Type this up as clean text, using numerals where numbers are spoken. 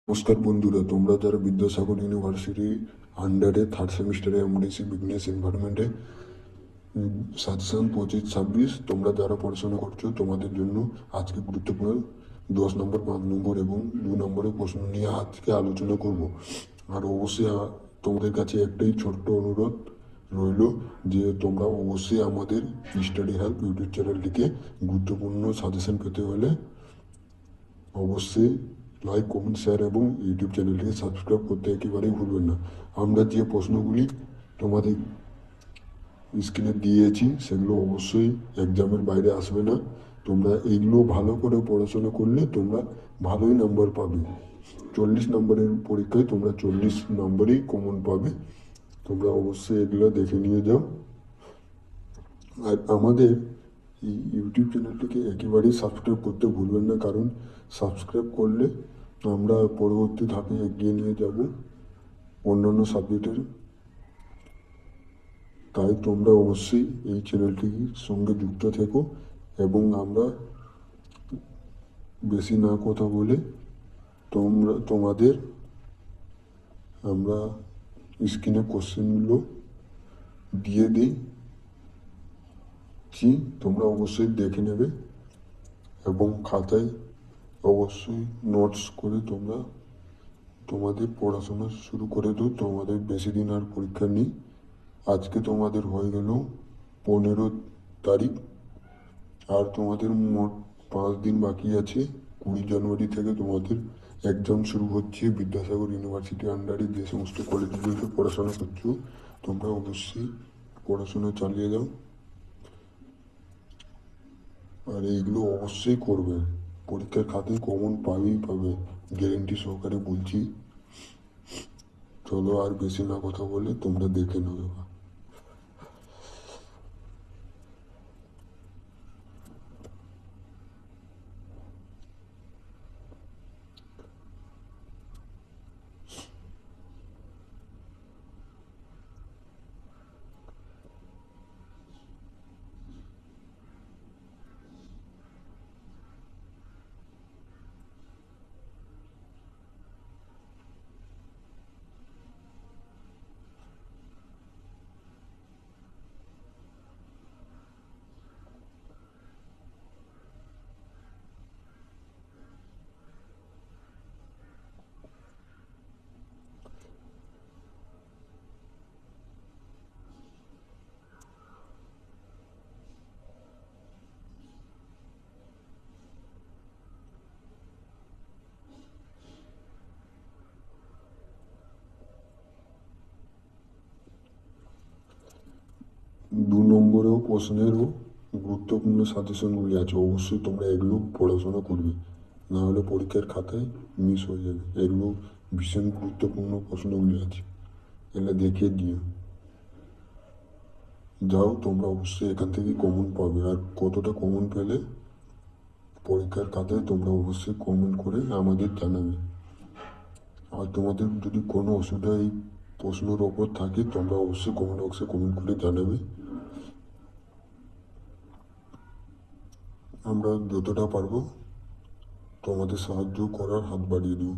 নমস্কার বন্ধুরা, তোমরা যারা বিদ্যাসাগর ইউনিভার্সিটি আন্ডারে থার্ড সেমিস্টারে এমডিসি বিজনেস এনভায়রনমেন্টে সাজেশন 25-26 তোমরা যারা পড়াশোনা করছো তোমাদের জন্য আজকে গুরুত্বপূর্ণ 10 নম্বর, 5 নম্বর এবং 2 নম্বরের প্রশ্ন নিয়ে আজকে আলোচনা করব। আর অবশ্যই তোমাদের কাছে একটাই ছোট্ট অনুরোধ রইল যে তোমরা অবশ্যই আমাদের স্টাডি হেল্প ইউটিউব চ্যানেলটিকে গুরুত্বপূর্ণ সাজেশন পেতে হলে অবশ্যই লাইক, কমেন্ট, শেয়ার এবং ইউটিউব চ্যানেলটিকে সাবস্ক্রাইব করতে একেবারেই ভুলবেন না। আমরা যে প্রশ্নগুলি তোমাদের স্ক্রিনে দিয়েছি সেগুলো অবশ্যই এক্সামের বাইরে আসবে না। তোমরা এইগুলো ভালো করে পড়াশোনা করলে তোমরা ভালোই নাম্বার পাবে। 40 নম্বরের পরীক্ষায় তোমরা 40 নম্বরই কমন পাবে। তোমরা অবশ্যই এগুলো দেখে নিয়ে যাও। আর আমাদের এই ইউটিউব চ্যানেলটিকে একেবারেই সাবস্ক্রাইব করতে ভুলবেন না, কারণ সাবস্ক্রাইব করলে আমরা পরবর্তী ধাপে এগিয়ে নিয়ে যাব অন্যান্য সাবজেক্টের। তাই তোমরা অবশ্যই এই চ্যানেলটির সঙ্গে যুক্ত থেকো এবং আমরা বেশি না কথা বলে তোমাদের আমরা স্ক্রিনে কোশ্চেনগুলো দিয়ে দিচ্ছি, তোমরা অবশ্যই দেখে নেবে এবং খাতায় অবশ্যই নোটস করে তোমরা তোমাদের পড়াশোনা শুরু করে দাও। তোমাদের বেশি দিন আর পরীক্ষা নেই। আজকে তোমাদের হয়ে গেল 15 তারিখ, আর তোমাদের মোট 5 দিন বাকি আছে। 20 জানুয়ারি থেকে তোমাদের এক্সাম শুরু হচ্ছে। বিদ্যাসাগর ইউনিভার্সিটি আন্ডারে যে সমস্ত কলেজগুলোতে পড়াশোনা করছো তোমরা অবশ্যই পড়াশোনা চালিয়ে যাও, আর এইগুলো অবশ্যই করবে। পরীক্ষার খাতায় কমন পাবেই পাবে, গ্যারেন্টি সহকারে বলছি। চলো আর বেশি না কথা বলে তোমরা দেখে নেবে। 2 নম্বরেও প্রশ্নেরও গুরুত্বপূর্ণ সাজেশনগুলি আছে, অবশ্যই তোমরা এগুলো পড়াশোনা করবে, না হলে পরীক্ষার খাতায় মিস হয়ে যাবে। এগুলো ভীষণ গুরুত্বপূর্ণ প্রশ্নগুলি আছে, এগুলো দেখে দিও। যাও, তোমরা অবশ্যই এখান থেকে কমন পাবে। আর কতটা কমন পেলে পরীক্ষার খাতায় তোমরা অবশ্যই কমেন্ট করে আমাদের জানাবে। আর তোমাদের যদি কোনো অসুবিধা এই প্রশ্নের ওপর থাকে তোমরা অবশ্যই কমেন্ট বক্সে কমেন্ট করে জানাবে। আমরা যতটা পারবো তোমাদের সাহায্য করার হাত বাড়িয়ে দেব।